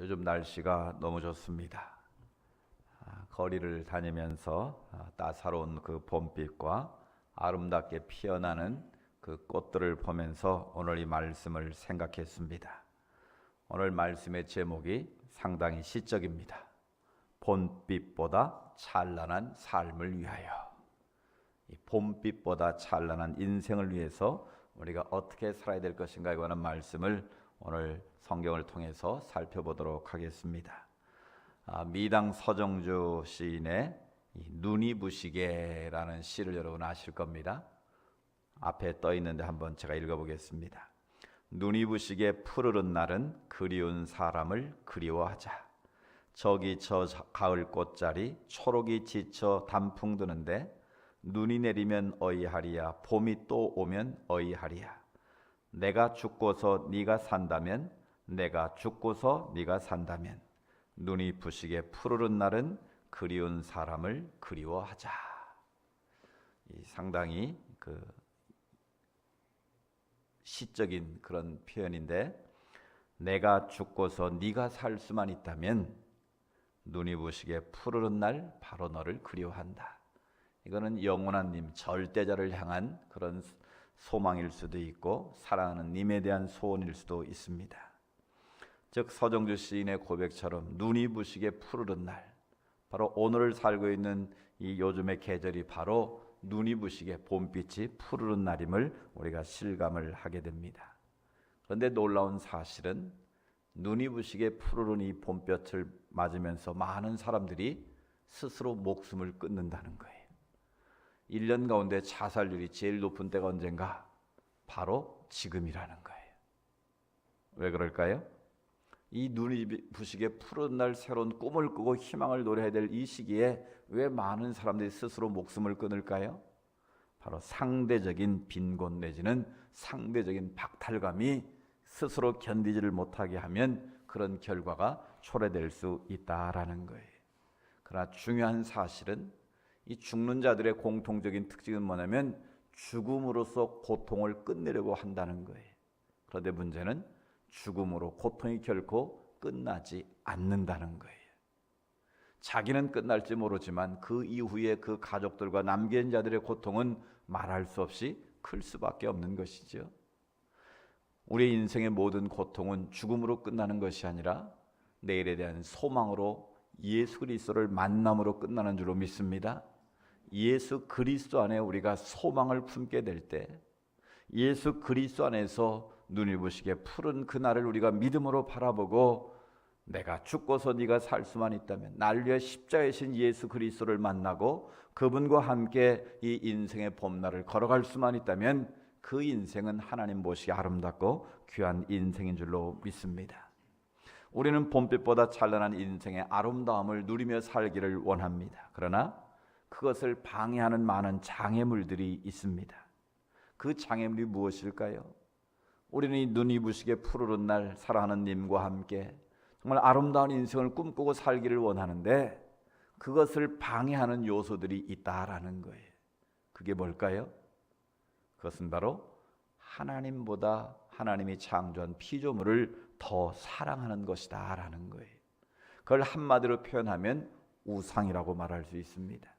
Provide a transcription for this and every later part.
요즘 날씨가 너무 좋습니다. 거리를 다니면서 따사로운 그 봄빛과 아름답게 피어나는 그 꽃들을 보면서 오늘 이 말씀을 생각했습니다. 오늘 말씀의 제목이 상당히 시적입니다. 봄빛보다 찬란한 삶을 위하여. 이 봄빛보다 찬란한 인생을 위해서 우리가 어떻게 살아야 될 것인가에 관한 말씀을 오늘 성경을 통해서 살펴보도록 하겠습니다. 미당 서정주 시인의 눈이 부시게라는 시를 여러분 아실 겁니다. 앞에 떠 있는데 한번 제가 읽어보겠습니다. 눈이 부시게 푸르른 날은 그리운 사람을 그리워하자. 저기 저 가을 꽃자리 초록이 지쳐 단풍 드는데 눈이 내리면 어이하리야. 봄이 또 오면 어이하리야. 내가 죽고서 네가 산다면, 내가 죽고서 네가 산다면, 눈이 부시게 푸르른 날은 그리운 사람을 그리워하자. 상당히 시적인 그런 표현인데, 내가 죽고서 네가 살 수만 있다면 눈이 부시게 푸르른 날 바로 너를 그리워한다. 이거는 영원한 님, 절대자를 향한 그런 소망일 수도 있고 사랑하는 님에 대한 소원일 수도 있습니다. 즉 서정주 시인의 고백처럼 눈이 부시게 푸르른 날, 바로 오늘을 살고 있는 이 요즘의 계절이 바로 눈이 부시게 봄빛이 푸르른 날임을 우리가 실감을 하게 됩니다. 그런데 놀라운 사실은 눈이 부시게 푸르른 이 봄볕을 맞으면서 많은 사람들이 스스로 목숨을 끊는다는 거예요. 1년 가운데 자살률이 제일 높은 때가 언젠가? 바로 지금이라는 거예요. 왜 그럴까요? 이 눈이 부시게 푸른 날 새로운 꿈을 꾸고 희망을 노려야 될 이 시기에 왜 많은 사람들이 스스로 목숨을 끊을까요? 바로 상대적인 빈곤 내지는 상대적인 박탈감이 스스로 견디지를 못하게 하면 그런 결과가 초래될 수 있다라는 거예요. 그러나 중요한 사실은 이 죽는 자들의 공통적인 특징은 뭐냐면 죽음으로써 고통을 끝내려고 한다는 거예요. 그런데 문제는 죽음으로 고통이 결코 끝나지 않는다는 거예요. 자기는 끝날지 모르지만 그 이후에 그 가족들과 남긴 자들의 고통은 말할 수 없이 클 수밖에 없는 것이죠. 우리의 인생의 모든 고통은 죽음으로 끝나는 것이 아니라 내일에 대한 소망으로 예수 그리스도를 만남으로 끝나는 줄로 믿습니다. 예수 그리스도 안에 우리가 소망을 품게 될 때, 예수 그리스도 안에서 눈이 부시게 푸른 그날을 우리가 믿음으로 바라보고 내가 죽고서 네가 살 수만 있다면, 날 위해 십자가에 신 예수 그리스도를 만나고 그분과 함께 이 인생의 봄날을 걸어갈 수만 있다면 그 인생은 하나님 보시기에 아름답고 귀한 인생인 줄로 믿습니다. 우리는 봄빛보다 찬란한 인생의 아름다움을 누리며 살기를 원합니다. 그러나 그것을 방해하는 많은 장애물들이 있습니다. 그 장애물이 무엇일까요? 우리는 이 눈이 부시게 푸르른 날 사랑하는 님과 함께 정말 아름다운 인생을 꿈꾸고 살기를 원하는데 그것을 방해하는 요소들이 있다라는 거예요. 그게 뭘까요? 그것은 바로 하나님보다 하나님이 창조한 피조물을 더 사랑하는 것이다 라는 거예요. 그걸 한마디로 표현하면 우상이라고 말할 수 있습니다.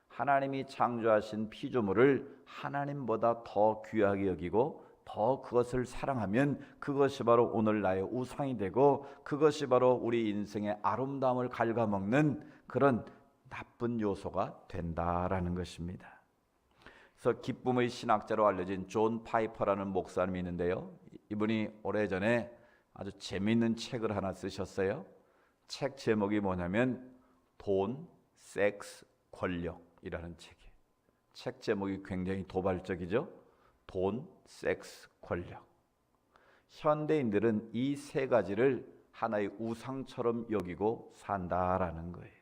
하나님이 창조하신 피조물을 하나님보다 더 귀하게 여기고 더 그것을 사랑하면 그것이 바로 오늘 나의 우상이 되고 그것이 바로 우리 인생의 아름다움을 갉아먹는 그런 나쁜 요소가 된다라는 것입니다. 그래서 기쁨의 신학자로 알려진 존 파이퍼라는 목사님이 있는데요. 이분이 오래전에 아주 재미있는 책을 하나 쓰셨어요. 책 제목이 뭐냐면 돈, 섹스, 권력이라는 책이에요. 책 제목이 굉장히 도발적이죠. 돈, 섹스, 권력. 현대인들은 이 세 가지를 하나의 우상처럼 여기고 산다라는 거예요.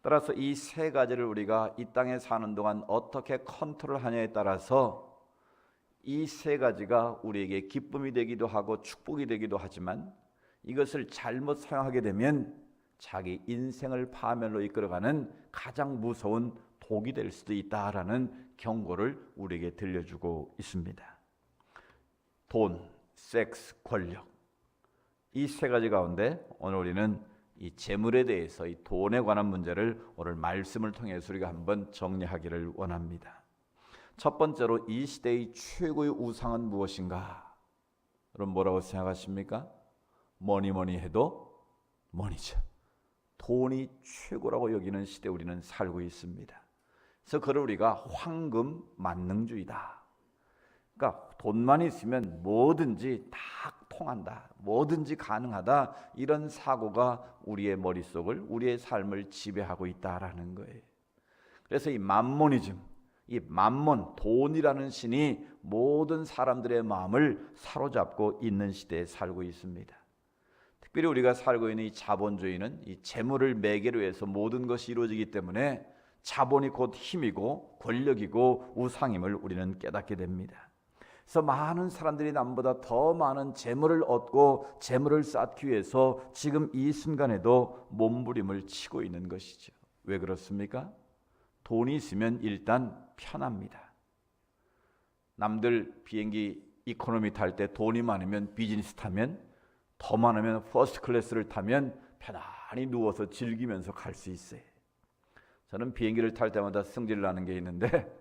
따라서 이 세 가지를 우리가 이 땅에 사는 동안 어떻게 컨트롤하냐에 따라서 이 세 가지가 우리에게 기쁨이 되기도 하고 축복이 되기도 하지만 이것을 잘못 사용하게 되면 자기 인생을 파멸로 이끌어가는 가장 무서운 독이 될 수도 있다라는 경고를 우리에게 들려주고 있습니다. 돈, 섹스, 권력. 이 세 가지 가운데 오늘 우리는 이 재물에 대해서, 이 돈에 관한 문제를 오늘 말씀을 통해서 우리가 한번 정리하기를 원합니다. 첫 번째로 이 시대의 최고의 우상은 무엇인가? 여러분 뭐라고 생각하십니까? 뭐니 해도 머니죠. 돈이 최고라고 여기는 시대에 우리는 살고 있습니다. 그래서 그걸 우리가 황금 만능주의다. 그러니까 돈만 있으면 뭐든지 다 통한다, 뭐든지 가능하다, 이런 사고가 우리의 머릿속을, 우리의 삶을 지배하고 있다라는 거예요. 그래서 이 맘모니즘, 이 맘몬, 돈이라는 신이 모든 사람들의 마음을 사로잡고 있는 시대에 살고 있습니다. 특별히 우리가 살고 있는 이 자본주의는 이 재물을 매개로 해서 모든 것이 이루어지기 때문에 자본이 곧 힘이고 권력이고 우상임을 우리는 깨닫게 됩니다. 그래서 많은 사람들이 남보다 더 많은 재물을 얻고 재물을 쌓기 위해서 지금 이 순간에도 몸부림을 치고 있는 것이죠. 왜 그렇습니까? 돈이 있으면 일단 편합니다. 남들 비행기 이코노미 탈 때 돈이 많으면, 비즈니스 타면, 더 많으면 퍼스트 클래스를 타면 편안히 누워서 즐기면서 갈 수 있어요. 저는 비행기를 탈 때마다 승질을 나는 게 있는데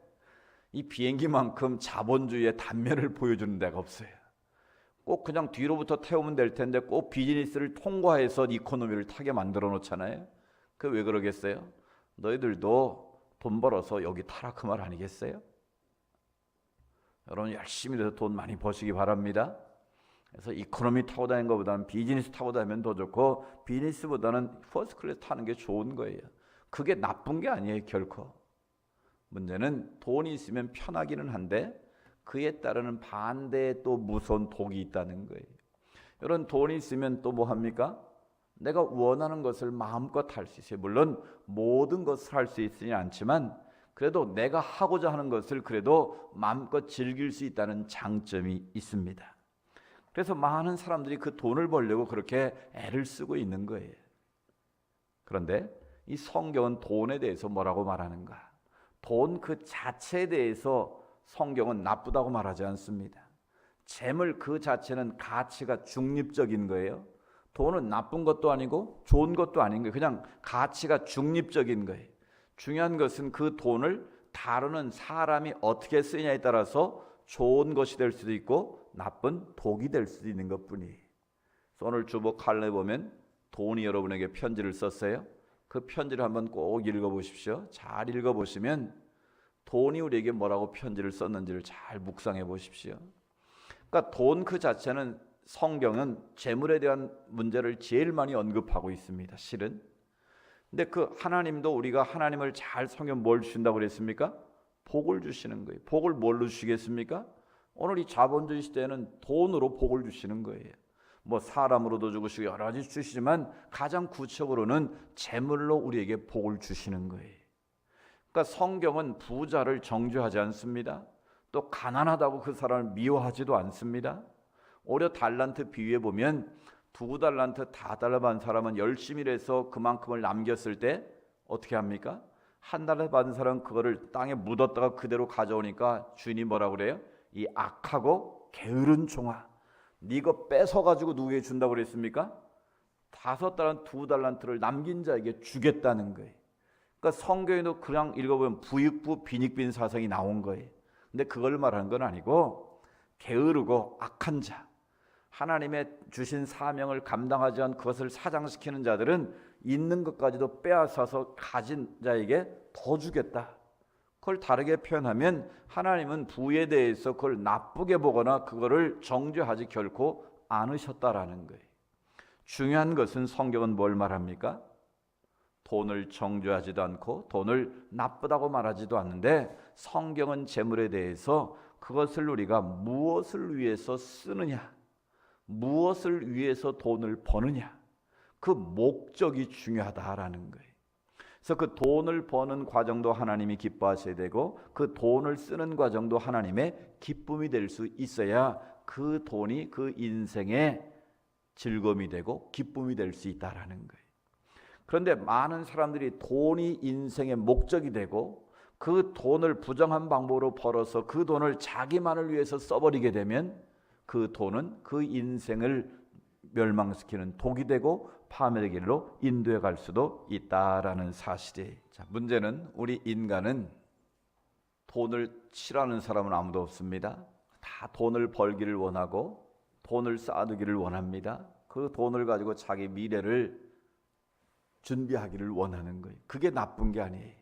이 비행기만큼 자본주의의 단면을 보여주는 데가 없어요. 꼭 그냥 뒤로부터 태우면 될 텐데 꼭 비즈니스를 통과해서 이코노미를 타게 만들어 놓잖아요. 그 왜 그러겠어요? 너희들도 돈 벌어서 여기 타라, 그 말 아니겠어요? 여러분 열심히 해서 돈 많이 버시기 바랍니다. 그래서 이코노미 타고 다니는 것보다는 비즈니스 타고 다니면 더 좋고, 비즈니스보다는 퍼스트 클래스 타는 게 좋은 거예요. 그게 나쁜 게 아니에요, 결코. 문제는 돈이 있으면 편하기는 한데 그에 따르는 반대의 또 무서운 독이 있다는 거예요. 여러분 돈이 있으면 또 뭐 합니까? 내가 원하는 것을 마음껏 할 수 있어요. 물론 모든 것을 할 수 있지는 않지만 그래도 내가 하고자 하는 것을 그래도 마음껏 즐길 수 있다는 장점이 있습니다. 그래서 많은 사람들이 그 돈을 벌려고 그렇게 애를 쓰고 있는 거예요. 그런데 이 성경은 돈에 대해서 뭐라고 말하는가? 돈 그 자체에 대해서 성경은 나쁘다고 말하지 않습니다. 재물 그 자체는 가치가 중립적인 거예요. 돈은 나쁜 것도 아니고 좋은 것도 아닌 거예요. 그냥 가치가 중립적인 거예요. 중요한 것은 그 돈을 다루는 사람이 어떻게 쓰냐에 따라서 좋은 것이 될 수도 있고 나쁜 독이 될 수도 있는 것뿐이에요. 오늘 주보 칼럼에 보면 돈이 여러분에게 편지를 썼어요. 그 편지를 한번 꼭 읽어보십시오. 잘 읽어보시면 돈이 우리에게 뭐라고 편지를 썼는지를 잘 묵상해 보십시오. 그러니까 돈 그 자체는, 성경은 재물에 대한 문제를 제일 많이 언급하고 있습니다, 실은. 근데 그 하나님도 우리가 하나님을 잘 섬기면 뭘 주신다고 그랬습니까? 복을 주시는 거예요. 복을 뭘로 주시겠습니까? 오늘 이 자본주의 시대에는 돈으로 복을 주시는 거예요. 뭐 사람으로도 주시고 여러 가지 주시지만 가장 구체적으로는 재물로 우리에게 복을 주시는 거예요. 그러니까 성경은 부자를 정죄하지 않습니다. 또 가난하다고 그 사람을 미워하지도 않습니다. 오히려 달란트 비유에 보면 2달란트 다 달라받은 사람은 열심히 일해서 그만큼을 남겼을 때 어떻게 합니까? 1달러 받은 사람은 그거를 땅에 묻었다가 그대로 가져오니까 주인이 뭐라고 그래요? 이 악하고 게으른 종아, 네가 뺏어가지고 누구에게 준다고 그랬습니까? 2달란트를 남긴 자에게 주겠다는 거예요. 그러니까 성경에도 그냥 읽어보면 부익부 빈익빈 사상이 나온 거예요. 근데 그걸 말하는 건 아니고 게으르고 악한 자, 하나님의 주신 사명을 감당하지 않은 그것을 사장시키는 자들은 있는 것까지도 빼앗아서 가진 자에게 더 주겠다. 그걸 다르게 표현하면 하나님은 부에 대해서 그걸 나쁘게 보거나 그거를 정죄하지 결코 않으셨다라는 거예요. 중요한 것은 성경은 뭘 말합니까? 돈을 정죄하지도 않고 돈을 나쁘다고 말하지도 않는데 성경은 재물에 대해서 그것을 우리가 무엇을 위해서 쓰느냐, 무엇을 위해서 돈을 버느냐, 그 목적이 중요하다라는 거예요. 그래서 그 돈을 버는 과정도 하나님이 기뻐하셔야 되고 그 돈을 쓰는 과정도 하나님의 기쁨이 될 수 있어야 그 돈이 그 인생의 즐거움이 되고 기쁨이 될 수 있다라는 거예요. 그런데 많은 사람들이 돈이 인생의 목적이 되고 그 돈을 부정한 방법으로 벌어서 그 돈을 자기만을 위해서 써버리게 되면 그 돈은 그 인생을 멸망시키는 독이 되고 파멸의 길로 인도해 갈 수도 있다라는 사실이에요. 자, 문제는 우리 인간은 돈을 싫어하는 사람은 아무도 없습니다. 다 돈을 벌기를 원하고 돈을 쌓아두기를 원합니다. 그 돈을 가지고 자기 미래를 준비하기를 원하는 거예요. 그게 나쁜 게 아니에요.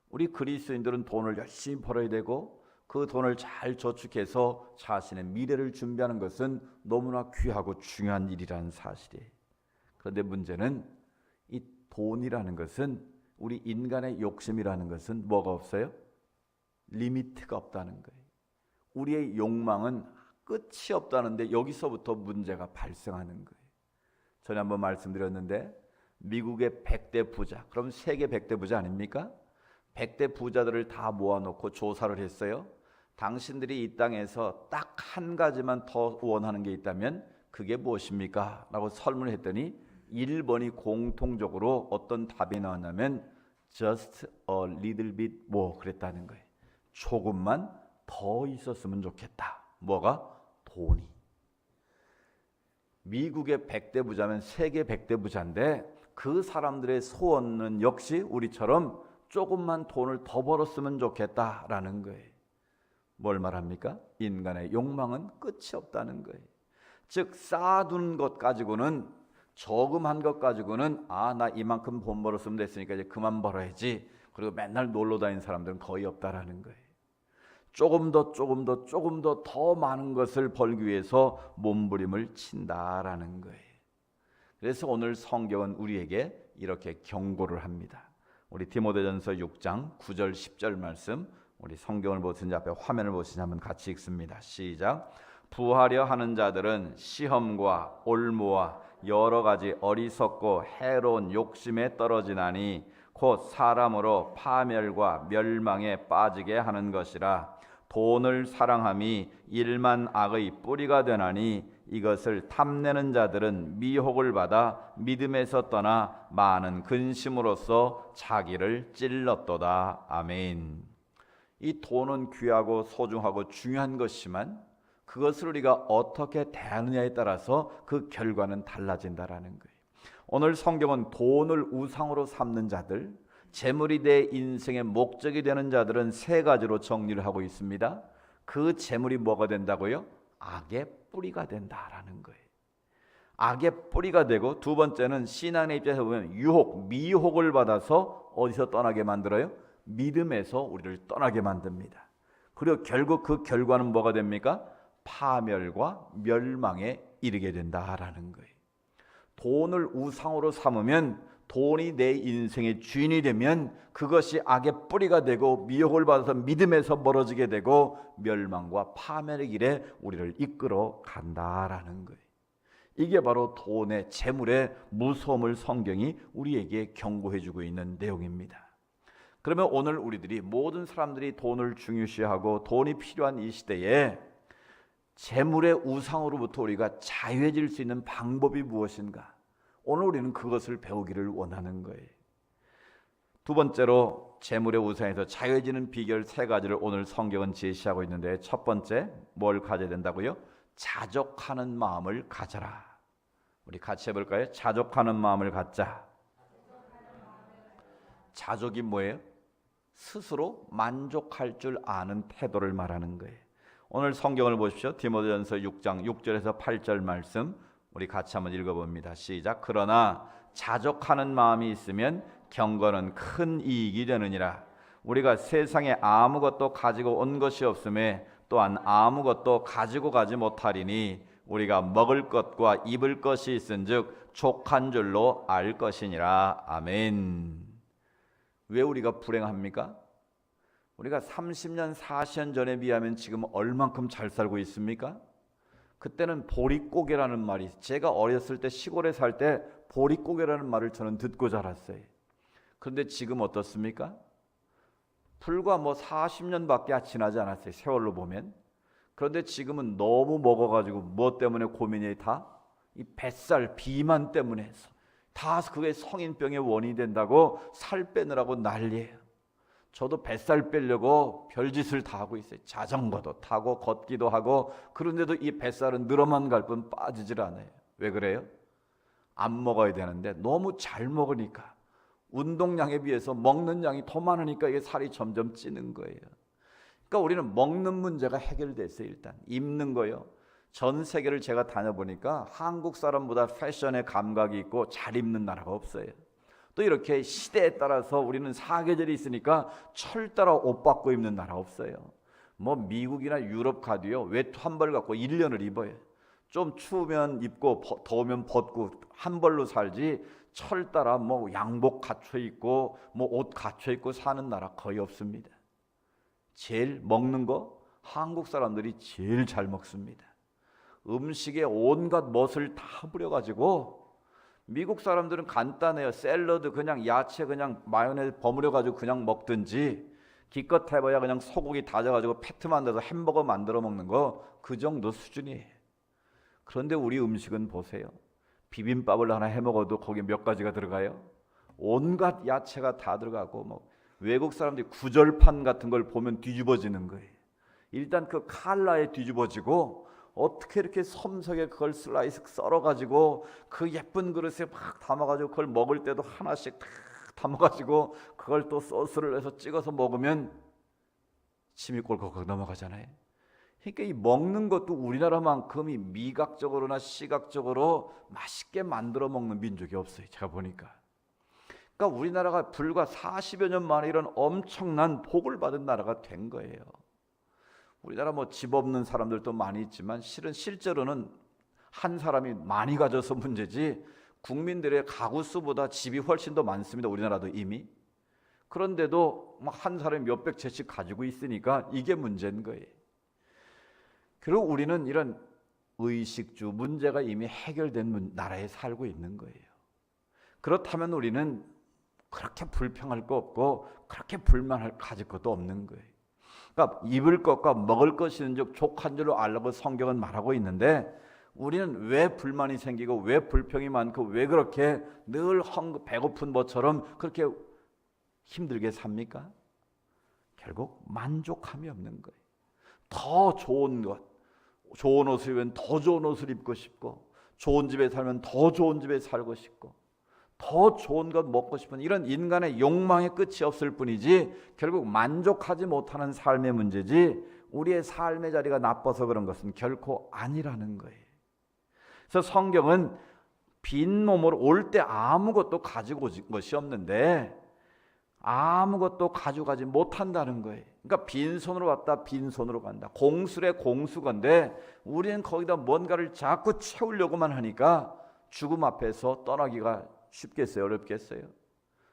우리 그리스도인들은 돈을 열심히 벌어야 되고 그 돈을 잘 저축해서 자신의 미래를 준비하는 것은 너무나 귀하고 중요한 일이라는 사실이에요. 그런데 문제는 이 돈이라는 것은 우리 인간의 욕심이라는 것은 뭐가 없어요? 리미트가 없다는 거예요. 우리의 욕망은 끝이 없다는데 여기서부터 문제가 발생하는 거예요. 전에 한번 말씀드렸는데 미국의 100대 부자, 그럼 세계 100대 부자 아닙니까? 100대 부자들을 다 모아놓고 조사를 했어요. 당신들이 이 땅에서 딱 한 가지만 더 원하는 게 있다면 그게 무엇입니까? 라고 설문을 했더니 1번이 공통적으로 어떤 답이 나왔냐면 just a little bit more 그랬다는 거예요. 조금만 더 있었으면 좋겠다. 뭐가? 돈이. 미국의 100대 부자면 세계 100대 부자인데 그 사람들의 소원은 역시 우리처럼 조금만 돈을 더 벌었으면 좋겠다라는 거예요. 뭘 말합니까? 인간의 욕망은 끝이 없다는 거예요. 즉 쌓아둔 것 가지고는 저금한 것 가지고는 나 이만큼 돈 벌었으면 됐으니까 이제 그만 벌어야지. 그리고 맨날 놀러 다니는 사람들은 거의 없다라는 거예요. 조금 더 많은 것을 벌기 위해서 몸부림을 친다라는 거예요. 그래서 오늘 성경은 우리에게 이렇게 경고를 합니다. 우리 디모데전서 6장 9절 10절 말씀, 우리 성경을 보시는지 앞에 화면을 보시는지 한번 같이 읽습니다. 시작. 부하려 하는 자들은 시험과 올무와 여러 가지 어리석고 해로운 욕심에 떨어지나니 곧 사람으로 파멸과 멸망에 빠지게 하는 것이라. 돈을 사랑함이 일만 악의 뿌리가 되나니 이것을 탐내는 자들은 미혹을 받아 믿음에서 떠나 많은 근심으로써 자기를 찔렀도다. 아멘. 이 돈은 귀하고 소중하고 중요한 것이지만 그것을 우리가 어떻게 대하느냐에 따라서 그 결과는 달라진다라는 거예요. 오늘 성경은 돈을 우상으로 삼는 자들, 재물이 내 인생의 목적이 되는 자들은 세 가지로 정리를 하고 있습니다. 그 재물이 뭐가 된다고요? 악의 뿌리가 된다라는 거예요. 악의 뿌리가 되고, 두 번째는 신앙의 입장에서 보면 유혹, 미혹을 받아서 어디서 떠나게 만들어요? 믿음에서 우리를 떠나게 만듭니다. 그리고 결국 그 결과는 뭐가 됩니까? 파멸과 멸망에 이르게 된다라는 거예요. 돈을 우상으로 삼으면, 돈이 내 인생의 주인이 되면 그것이 악의 뿌리가 되고 미혹을 받아서 믿음에서 멀어지게 되고 멸망과 파멸의 길에 우리를 이끌어 간다라는 거예요. 이게 바로 돈의, 재물의 무서움을 성경이 우리에게 경고해 주고 있는 내용입니다. 그러면 오늘 우리들이, 모든 사람들이 돈을 중요시하고 돈이 필요한 이 시대에 재물의 우상으로부터 우리가 자유해질 수 있는 방법이 무엇인가? 오늘 우리는 그것을 배우기를 원하는 거예요. 두 번째로 재물의 우상에서 자유해지는 비결 세 가지를 오늘 성경은 제시하고 있는데, 첫 번째 뭘 가져야 된다고요? 자족하는 마음을 가져라. 우리 같이 해볼까요? 자족하는 마음을 갖자. 자족이 뭐예요? 스스로 만족할 줄 아는 태도를 말하는 거예요. 오늘 성경을 보십시오. 디모데전서 6장 6절에서 8절 말씀 우리 같이 한번 읽어봅니다. 시작. 그러나 자족하는 마음이 있으면 경건은 큰 이익이 되느니라. 우리가 세상에 아무것도 가지고 온 것이 없음에 또한 아무것도 가지고 가지 못하리니 우리가 먹을 것과 입을 것이 있은즉 족한 줄로 알 것이니라. 아멘. 왜 우리가 불행합니까? 우리가 30년, 40년 전에 비하면 지금 얼만큼 잘 살고 있습니까? 그때는 보릿고개라는 말이, 제가 어렸을 때 시골에 살 때 보릿고개라는 말을 저는 듣고 자랐어요. 그런데 지금 어떻습니까? 불과 40년밖에 지나지 않았어요, 세월로 보면. 그런데 지금은 너무 먹어가지고 뭐 때문에 고민이 다? 이 뱃살, 비만 때문에 다 그게 성인병의 원인이 된다고 살 빼느라고 난리예요. 저도 뱃살 빼려고 별짓을 다 하고 있어요. 자전거도 타고 걷기도 하고. 그런데도 이 뱃살은 늘어만 갈 뿐 빠지질 않아요. 왜 그래요? 안 먹어야 되는데 너무 잘 먹으니까, 운동량에 비해서 먹는 양이 더 많으니까 이게 살이 점점 찌는 거예요. 그러니까 우리는 먹는 문제가 해결됐어요. 일단 입는 거요. 전 세계를 제가 다녀보니까 한국 사람보다 패션에 감각이 있고 잘 입는 나라가 없어요. 또 이렇게 시대에 따라서 우리는 사계절이 있으니까 철 따라 옷 바꿔 입는 나라 없어요. 뭐 미국이나 유럽 가도요, 외투 한 벌 갖고 1년을 입어요. 좀 추우면 입고 더우면 벗고 한 벌로 살지, 철 따라 뭐 양복 갖춰 입고 뭐 옷 갖춰 입고 사는 나라 거의 없습니다. 제일 먹는 거 한국 사람들이 제일 잘 먹습니다. 음식에 온갖 멋을 다 부려가지고, 미국 사람들은 간단해요. 샐러드 그냥 야채 그냥 마요네즈 버무려가지고 그냥 먹든지, 기껏 해봐야 그냥 소고기 다져가지고 패트 만들어서 햄버거 만들어 먹는 거, 그 정도 수준이에요. 그런데 우리 음식은 보세요. 비빔밥을 하나 해 먹어도 거기에 몇 가지가 들어가요? 온갖 야채가 다 들어가고, 뭐 외국 사람들이 구절판 같은 걸 보면 뒤집어지는 거예요. 일단 그 칼라에 뒤집어지고, 어떻게 이렇게 섬세하게 그걸 슬라이스 썰어가지고 그 예쁜 그릇에 막 담아가지고 그걸 먹을 때도 하나씩 탁 담아가지고 그걸 또 소스를 해서 찍어서 먹으면 침이 꼴깍 넘어가잖아요. 그러니까 이 먹는 것도 우리나라만큼이 미각적으로나 시각적으로 맛있게 만들어 먹는 민족이 없어요. 제가 보니까. 그러니까 우리나라가 불과 40여 년 만에 이런 엄청난 복을 받은 나라가 된 거예요. 우리나라 뭐 집 없는 사람들도 많이 있지만 실제로는 한 사람이 많이 가져서 문제지, 국민들의 가구 수보다 집이 훨씬 더 많습니다. 우리나라도 이미. 그런데도 한 사람이 몇백 채씩 가지고 있으니까 이게 문제인 거예요. 그리고 우리는 이런 의식주 문제가 이미 해결된 나라에 살고 있는 거예요. 그렇다면 우리는 그렇게 불평할 거 없고 그렇게 불만할 가질 것도 없는 거예요. 그러니까 입을 것과 먹을 것이 있는즉 족한 줄로 알라고 성경은 말하고 있는데, 우리는 왜 불만이 생기고 왜 불평이 많고 왜 그렇게 늘 배고픈 것처럼 그렇게 힘들게 삽니까? 결국 만족함이 없는 거예요. 더 좋은 것, 좋은 옷을 입으면 더 좋은 옷을 입고 싶고, 좋은 집에 살면 더 좋은 집에 살고 싶고, 더 좋은 것 먹고 싶은 이런 인간의 욕망의 끝이 없을 뿐이지, 결국 만족하지 못하는 삶의 문제지 우리의 삶의 자리가 나빠서 그런 것은 결코 아니라는 거예요. 그래서 성경은 빈 몸으로 올 때 아무것도 가지고 온 것이 없는데 아무것도 가져가지 못한다는 거예요. 그러니까 빈손으로 왔다 빈손으로 간다. 공수래 공수건데 우리는 거기다 뭔가를 자꾸 채우려고만 하니까 죽음 앞에서 떠나기가 쉽겠어요? 어렵겠어요?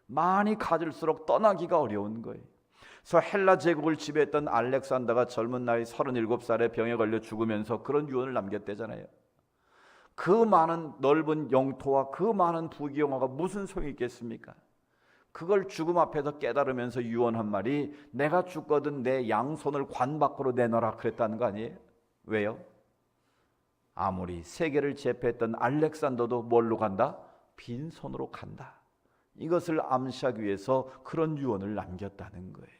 많이 가질수록 떠나기가 어려운 거예요. 그래서 헬라 제국을 지배했던 알렉산더가 젊은 나이 37살에 병에 걸려 죽으면서 그런 유언을 남겼대잖아요. 그 많은 넓은 영토와 그 많은 부귀영화가 무슨 소용이 있겠습니까? 그걸 죽음 앞에서 깨달으면서 유언한 말이, 내가 죽거든 내 양손을 관 밖으로 내놔라 그랬다는 거 아니에요? 왜요? 아무리 세계를 제패했던 알렉산더도 뭘로 간다? 빈손으로 간다. 이것을 암시하기 위해서 그런 유언을 남겼다는 거예요.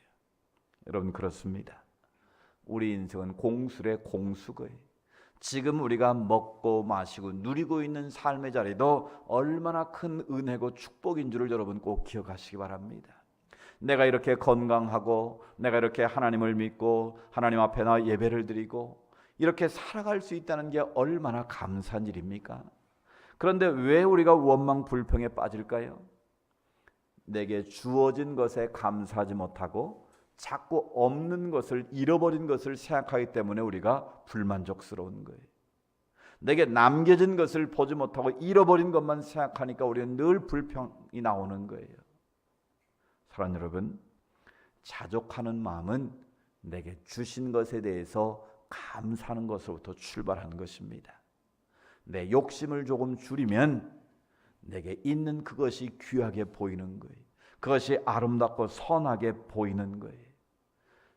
여러분, 그렇습니다. 우리 인생은 공수래 공수거예요. 지금 우리가 먹고 마시고 누리고 있는 삶의 자리도 얼마나 큰 은혜고 축복인 줄을 여러분 꼭 기억하시기 바랍니다. 내가 이렇게 건강하고 내가 이렇게 하나님을 믿고 하나님 앞에 나 예배를 드리고 이렇게 살아갈 수 있다는 게 얼마나 감사한 일입니까? 그런데 왜 우리가 원망 불평에 빠질까요? 내게 주어진 것에 감사하지 못하고 자꾸 없는 것을, 잃어버린 것을 생각하기 때문에 우리가 불만족스러운 거예요. 내게 남겨진 것을 보지 못하고 잃어버린 것만 생각하니까 우리는 늘 불평이 나오는 거예요. 사랑하는 여러분, 자족하는 마음은 내게 주신 것에 대해서 감사하는 것으로부터 출발하는 것입니다. 내 욕심을 조금 줄이면 내게 있는 그것이 귀하게 보이는 거예요. 그것이 아름답고 선하게 보이는 거예요.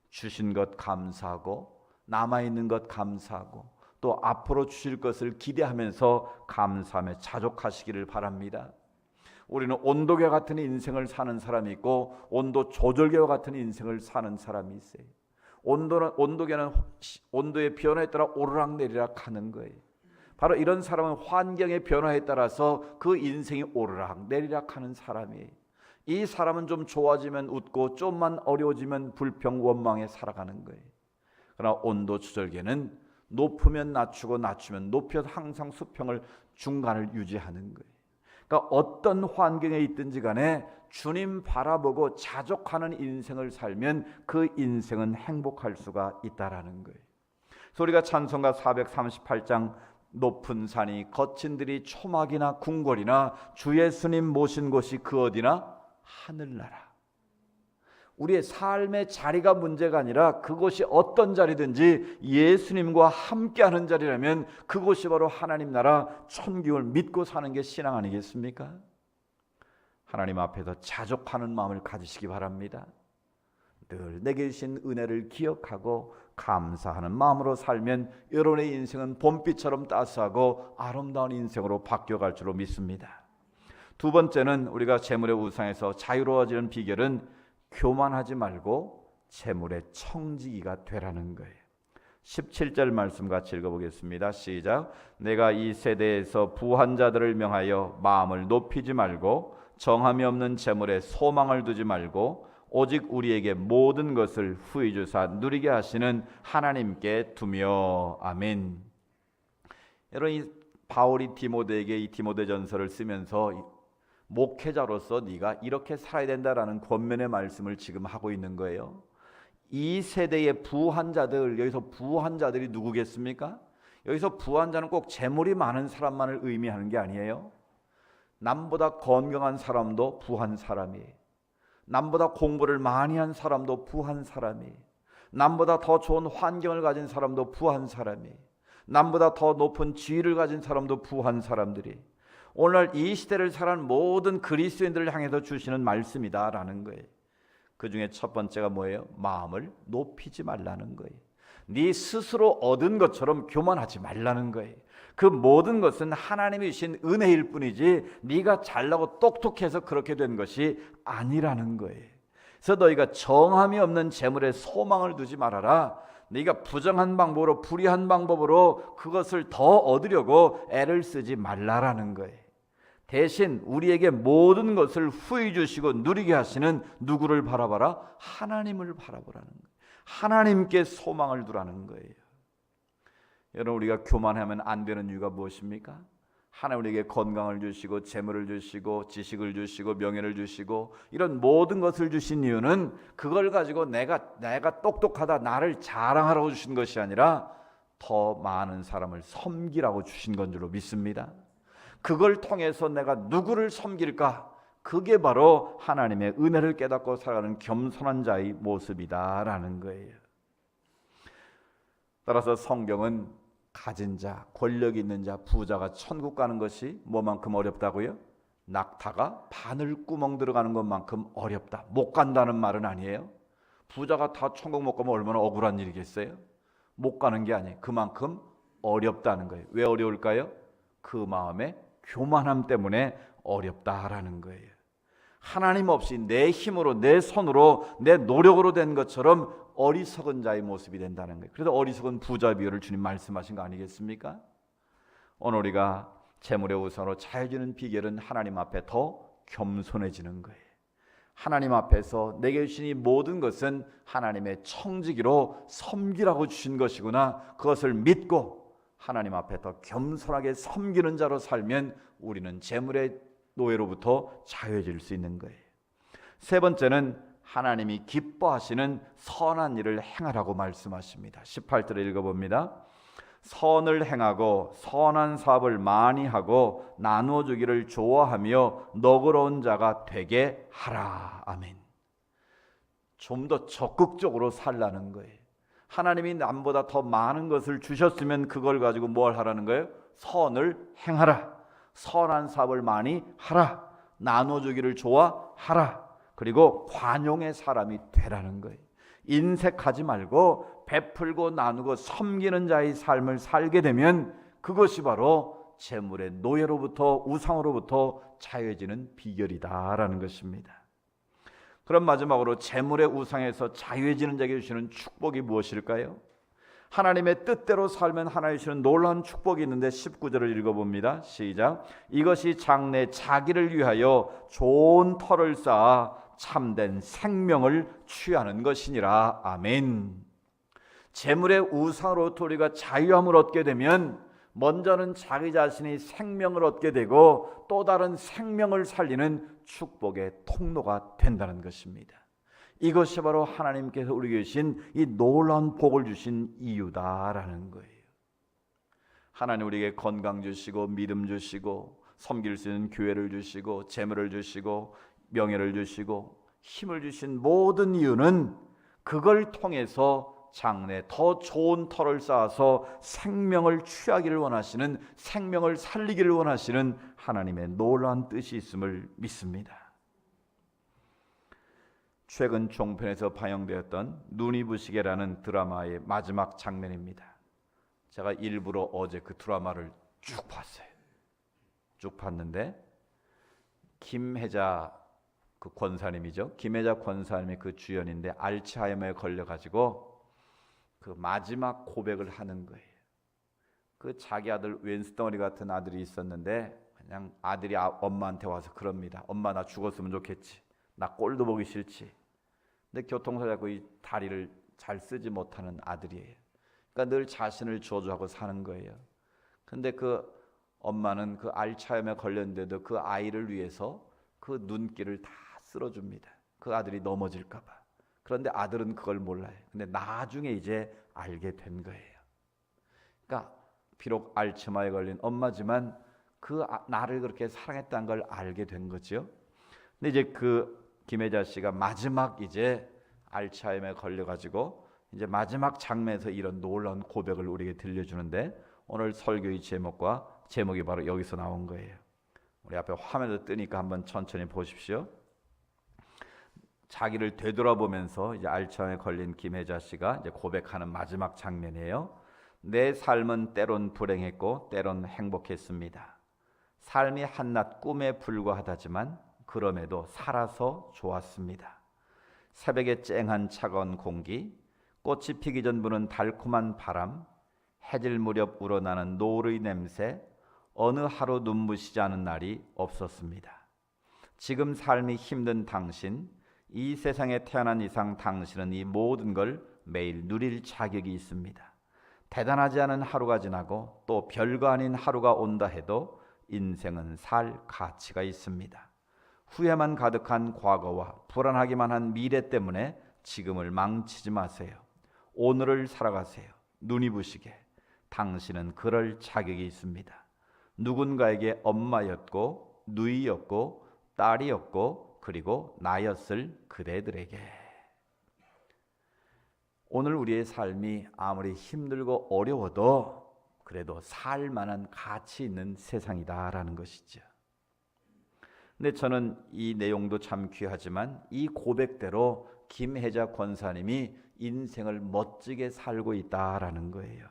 주신 것 감사하고 남아있는 것 감사하고 또 앞으로 주실 것을 기대하면서 감사하며 자족하시기를 바랍니다. 우리는 온도계 같은 인생을 사는 사람이 있고 온도 조절계와 같은 인생을 사는 사람이 있어요. 온도계는 온도의 변화에 따라 오르락내리락 하는 거예요. 바로 이런 사람은 환경의 변화에 따라서 그 인생이 오르락 내리락 하는 사람이에요. 이 사람은 좀 좋아지면 웃고 좀만 어려워지면 불평 원망에 살아가는 거예요. 그러나 온도 조절계는 높으면 낮추고 낮추면 높여 항상 수평을 중간을 유지하는 거예요. 그러니까 어떤 환경에 있든지 간에 주님 바라보고 자족하는 인생을 살면 그 인생은 행복할 수가 있다라는 거예요. 그래서 우리가 찬송가 438장 높은 산이 거친 들이 초막이나 궁궐이나 주 예수님 모신 곳이 그 어디나 하늘나라. 우리의 삶의 자리가 문제가 아니라 그곳이 어떤 자리든지 예수님과 함께하는 자리라면 그곳이 바로 하나님 나라 천국을 믿고 사는 게 신앙 아니겠습니까? 하나님 앞에서 자족하는 마음을 가지시기 바랍니다. 늘 내게 주신 은혜를 기억하고 감사하는 마음으로 살면 여러분의 인생은 봄비처럼 따스하고 아름다운 인생으로 바뀌어갈 줄로 믿습니다. 두 번째는 우리가 재물의 우상에서 자유로워지는 비결은 교만하지 말고 재물의 청지기가 되라는 거예요. 17절 말씀 같이 읽어보겠습니다. 시작. 내가 이 세대에서 부한 자들을 명하여 마음을 높이지 말고 정함이 없는 재물에 소망을 두지 말고 오직 우리에게 모든 것을 후히 주사 누리게 하시는 하나님께 두며. 아멘. 여러분, 이 바울이 디모데에게 이 디모데전서를 쓰면서 목회자로서 네가 이렇게 살아야 된다라는 권면의 말씀을 지금 하고 있는 거예요. 이 세대의 부한 자들, 여기서 부한 자들이 누구겠습니까? 여기서 부한 자는 꼭 재물이 많은 사람만을 의미하는 게 아니에요. 남보다 건강한 사람도 부한 사람이에요. 남보다 공부를 많이 한 사람도 부한 사람이에요. 남보다 더 좋은 환경을 가진 사람도 부한 사람이에요. 남보다 더 높은 지위를 가진 사람도 부한 사람들이 오늘 이 시대를 살아가는 모든 그리스도인들을 향해서 주시는 말씀이다라는 거예요. 그 중에 첫 번째가 뭐예요? 마음을 높이지 말라는 거예요. 네 스스로 얻은 것처럼 교만하지 말라는 거예요. 그 모든 것은 하나님이 주신 은혜일 뿐이지 네가 잘나고 똑똑해서 그렇게 된 것이 아니라는 거예요. 그래서 너희가 정함이 없는 재물에 소망을 두지 말아라. 네가 부정한 방법으로 불의한 방법으로 그것을 더 얻으려고 애를 쓰지 말라라는 거예요. 대신 우리에게 모든 것을 후히 주시고 누리게 하시는 누구를 바라봐라? 하나님을 바라보라는 거예요. 하나님께 소망을 두라는 거예요. 여러분, 우리가 교만하면 안 되는 이유가 무엇입니까? 하나님 우리에게 건강을 주시고 재물을 주시고 지식을 주시고 명예를 주시고 이런 모든 것을 주신 이유는 그걸 가지고 내가 똑똑하다 나를 자랑하라고 주신 것이 아니라 더 많은 사람을 섬기라고 주신 건 줄로 믿습니다. 그걸 통해서 내가 누구를 섬길까? 그게 바로 하나님의 은혜를 깨닫고 살아가는 겸손한 자의 모습이다라는 거예요. 따라서 성경은 가진 자, 권력 있는 자, 부자가 천국 가는 것이 뭐만큼 어렵다고요? 낙타가 바늘구멍 들어가는 것만큼 어렵다. 못 간다는 말은 아니에요. 부자가 다 천국 못 가면 얼마나 억울한 일이겠어요? 못 가는 게 아니에요. 그만큼 어렵다는 거예요. 왜 어려울까요? 그 마음의 교만함 때문에 어렵다라는 거예요. 하나님 없이 내 힘으로 내 손으로 내 노력으로 된 것처럼 어리석은 자의 모습이 된다는 거예요. 그래서 어리석은 부자 비유를 주님 말씀하신 거 아니겠습니까? 오늘 우리가 재물의 우선으로 자유지는 비결은 하나님 앞에 더 겸손해지는 거예요. 하나님 앞에서 내게 주신 이 모든 것은 하나님의 청지기로 섬기라고 주신 것이구나. 그것을 믿고 하나님 앞에 더 겸손하게 섬기는 자로 살면 우리는 재물의 노예로부터 자유해질 수 있는 거예요. 세 번째는 하나님이 기뻐하시는 선한 일을 행하라고 말씀하십니다. 18절을 읽어봅니다. 선을 행하고 선한 사업을 많이 하고 나누어 주기를 좋아하며 너그러운 자가 되게 하라. 아멘. 좀 더 적극적으로 살라는 거예요. 하나님이 남보다 더 많은 것을 주셨으면 그걸 가지고 뭘 하라는 거예요? 선을 행하라. 선한 사업을 많이 하라. 나눠주기를 좋아하라. 그리고 관용의 사람이 되라는 거예요. 인색하지 말고 베풀고 나누고 섬기는 자의 삶을 살게 되면 그것이 바로 재물의 노예로부터 우상으로부터 자유해지는 비결이다라는 것입니다. 그럼 마지막으로 재물의 우상에서 자유해지는 자에게 주시는 축복이 무엇일까요? 하나님의 뜻대로 살면 하나님 주시는 놀라운 축복이 있는데 19절을 읽어봅니다. 시작. 이것이 장래 자기를 위하여 좋은 터를 쌓아 참된 생명을 취하는 것이니라. 아멘. 재물의 우상으로부터 우리가 자유함을 얻게 되면 먼저는 자기 자신이 생명을 얻게 되고 또 다른 생명을 살리는 축복의 통로가 된다는 것입니다. 이것이 바로 하나님께서 우리에게 주신 이 놀라운 복을 주신 이유다라는 거예요. 하나님 우리에게 건강 주시고 믿음 주시고 섬길 수 있는 교회를 주시고 재물을 주시고 명예를 주시고 힘을 주신 모든 이유는 그걸 통해서 장래 더 좋은 터를 쌓아서 생명을 취하기를 원하시는, 생명을 살리기를 원하시는 하나님의 놀라운 뜻이 있음을 믿습니다. 최근 종편에서 방영되었던 눈이 부시게라는 드라마의 마지막 장면입니다. 제가 일부러 어제 그 드라마를 쭉 봤어요. 쭉 봤는데 김혜자 그 권사님이죠. 김혜자 권사님이 그 주연인데 알츠하이머에 걸려가지고 그 마지막 고백을 하는 거예요. 그 자기 아들 웬스덩어리 같은 아들이 있었는데 그냥 아들이 엄마한테 와서 그럽니다. 엄마 나 죽었으면 좋겠지. 나 꼴도 보기 싫지. 근데 교통사고 잡고 이 다리를 잘 쓰지 못하는 아들이에요. 그러니까 늘 자신을 저주하고 사는 거예요. 근데 그 엄마는 그 알츠하이머에 걸렸는데도 그 아이를 위해서 그 눈길을 다 쓸어줍니다. 그 아들이 넘어질까 봐. 그런데 아들은 그걸 몰라요. 근데 나중에 이제 알게 된 거예요. 그러니까 비록 알츠하이머에 걸린 엄마지만 그 나를 그렇게 사랑했다는 걸 알게 된 거죠. 근데 이제 그 김혜자 씨가 마지막 이제 알츠하이머에 걸려가지고 이제 마지막 장면에서 이런 놀라운 고백을 우리에게 들려주는데 오늘 설교의 제목이 바로 여기서 나온 거예요. 우리 앞에 화면에 뜨니까 한번 천천히 보십시오. 자기를 되돌아보면서 이제 알츠하이머에 걸린 김혜자 씨가 이제 고백하는 마지막 장면이에요. 내 삶은 때론 불행했고 때론 행복했습니다. 삶이 한낱 꿈에 불과하다지만 그럼에도 살아서 좋았습니다. 새벽에 쨍한 차가운 공기, 꽃이 피기 전 부는 달콤한 바람, 해질 무렵 우러나는 노을의 냄새, 어느 하루 눈부시지 않은 날이 없었습니다. 지금 삶이 힘든 당신, 이 세상에 태어난 이상 당신은 이 모든 걸 매일 누릴 자격이 있습니다. 대단하지 않은 하루가 지나고 또 별거 아닌 하루가 온다 해도 인생은 살 가치가 있습니다. 후회만 가득한 과거와 불안하기만 한 미래 때문에 지금을 망치지 마세요. 오늘을 살아가세요. 눈이 부시게. 당신은 그럴 자격이 있습니다. 누군가에게 엄마였고 누이였고 딸이었고 그리고 나였을 그대들에게. 오늘 우리의 삶이 아무리 힘들고 어려워도 그래도 살 만한 가치 있는 세상이다라는 것이죠. 근데 저는 이 내용도 참 귀하지만 이 고백대로 김혜자 권사님이 인생을 멋지게 살고 있다라는 거예요.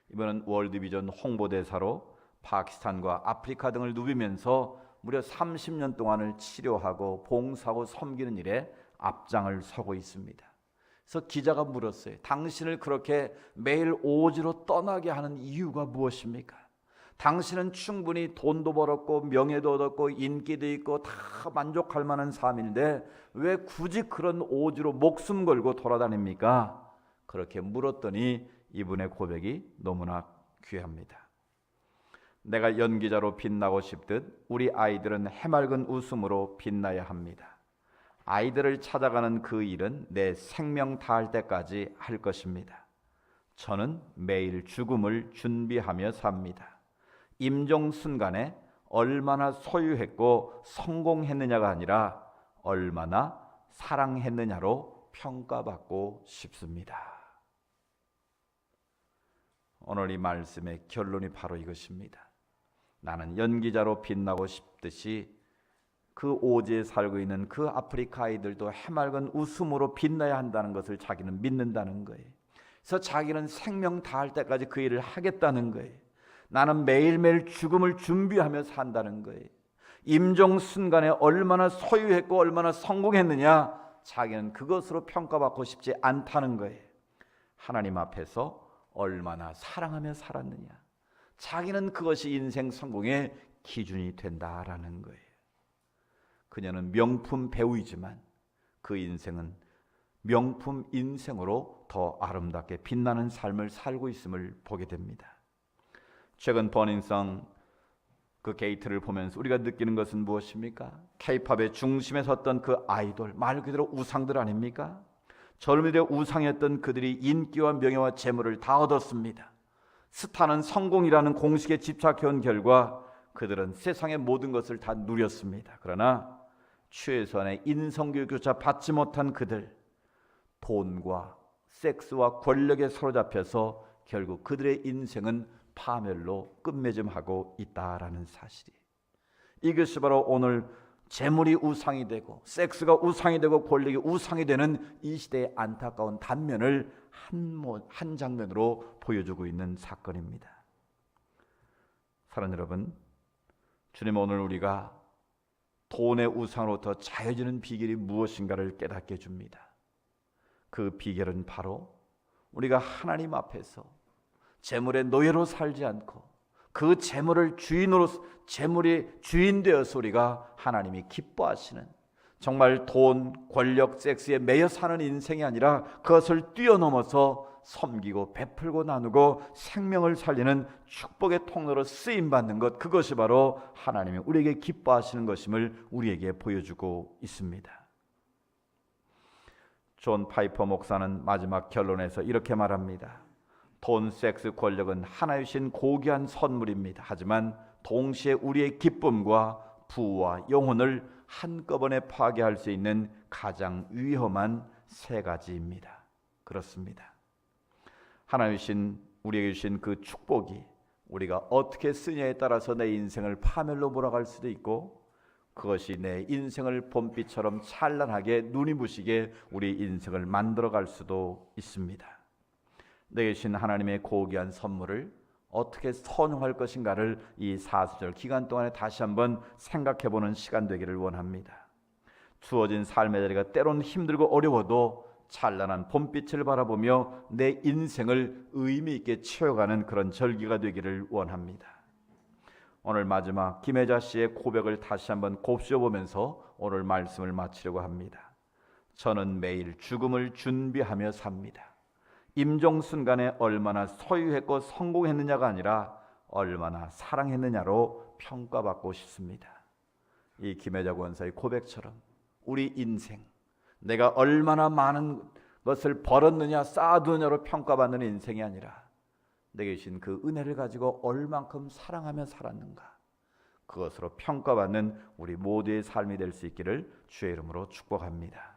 이번은 월드비전 홍보대사로 파키스탄과 아프리카 등을 누비면서 무려 30년 동안을 치료하고 봉사하고 섬기는 일에 앞장을 서고 있습니다. 그래서 기자가 물었어요. 당신을 그렇게 매일 오지로 떠나게 하는 이유가 무엇입니까? 당신은 충분히 돈도 벌었고 명예도 얻었고 인기도 있고 다 만족할 만한 삶인데 왜 굳이 그런 오지로 목숨 걸고 돌아다닙니까? 그렇게 물었더니 이분의 고백이 너무나 귀합니다. 내가 연기자로 빛나고 싶듯 우리 아이들은 해맑은 웃음으로 빛나야 합니다. 아이들을 찾아가는 그 일은 내 생명 다할 때까지 할 것입니다. 저는 매일 죽음을 준비하며 삽니다. 임종 순간에 얼마나 소유했고 성공했느냐가 아니라 얼마나 사랑했느냐로 평가받고 싶습니다. 오늘 이 말씀의 결론이 바로 이것입니다. 나는 연기자로 빛나고 싶듯이 그 오지에 살고 있는 그 아프리카 아이들도 해맑은 웃음으로 빛나야 한다는 것을 자기는 믿는다는 거예요. 그래서 자기는 생명 다할 때까지 그 일을 하겠다는 거예요. 나는 매일매일 죽음을 준비하며 산다는 거예요. 임종 순간에 얼마나 소유했고 얼마나 성공했느냐, 자기는 그것으로 평가받고 싶지 않다는 거예요. 하나님 앞에서 얼마나 사랑하며 살았느냐. 자기는 그것이 인생 성공의 기준이 된다라는 거예요. 그녀는 명품 배우이지만 그 인생은 명품 인생으로 더 아름답게 빛나는 삶을 살고 있음을 보게 됩니다. 최근 버닝썬 그 게이트를 보면서 우리가 느끼는 것은 무엇입니까? K-팝의 중심에 섰던 그 아이돌, 말 그대로 우상들 아닙니까? 젊은이들의 우상이었던 그들이 인기와 명예와 재물을 다 얻었습니다. 스타는 성공이라는 공식에 집착해온 결과 그들은 세상의 모든 것을 다 누렸습니다. 그러나 최소한의 인성교육조차 받지 못한 그들, 돈과 섹스와 권력에 사로잡혀서 결국 그들의 인생은 파멸로 끝맺음하고 있다라는 사실이, 이것이 바로 오늘 재물이 우상이 되고 섹스가 우상이 되고 권력이 우상이 되는 이 시대의 안타까운 단면을 한 장면으로 보여주고 있는 사건입니다. 사랑하는 여러분, 주님 오늘 우리가 돈의 우상으로부터 자유해지는 비결이 무엇인가를 깨닫게 해줍니다. 그 비결은 바로 우리가 하나님 앞에서 재물의 노예로 살지 않고 그 재물을 재물이 주인 되어서 우리가 하나님이 기뻐하시는, 정말 돈, 권력, 섹스에 매여 사는 인생이 아니라 그것을 뛰어넘어서 섬기고 베풀고 나누고 생명을 살리는 축복의 통로로 쓰임받는 것, 그것이 바로 하나님이 우리에게 기뻐하시는 것임을 우리에게 보여주고 있습니다. 존 파이퍼 목사는 마지막 결론에서 이렇게 말합니다. 돈, 섹스, 권력은 하나님 주신 고귀한 선물입니다. 하지만 동시에 우리의 기쁨과 부와 영혼을 한꺼번에 파괴할 수 있는 가장 위험한 세 가지입니다. 그렇습니다. 하나님 주신, 우리에게 주신 그 축복이 우리가 어떻게 쓰냐에 따라서 내 인생을 파멸로 몰아갈 수도 있고, 그것이 내 인생을 봄비처럼 찬란하게 눈이 부시게 우리 인생을 만들어갈 수도 있습니다. 내게 주신 하나님의 고귀한 선물을 어떻게 선용할 것인가를 이 40절 기간 동안에 다시 한번 생각해보는 시간 되기를 원합니다. 주어진 삶의 자리가 때론 힘들고 어려워도 찬란한 봄빛을 바라보며 내 인생을 의미 있게 채워가는 그런 절기가 되기를 원합니다. 오늘 마지막 김혜자 씨의 고백을 다시 한번 곱씹어보면서 오늘 말씀을 마치려고 합니다. 저는 매일 죽음을 준비하며 삽니다. 임종 순간에 얼마나 소유했고 성공했느냐가 아니라 얼마나 사랑했느냐로 평가받고 싶습니다. 이 김혜자 권사의 고백처럼 우리 인생, 내가 얼마나 많은 것을 벌었느냐 쌓아두느냐로 평가받는 인생이 아니라 내게 주신 그 은혜를 가지고 얼만큼 사랑하며 살았는가, 그것으로 평가받는 우리 모두의 삶이 될 수 있기를 주의 이름으로 축복합니다.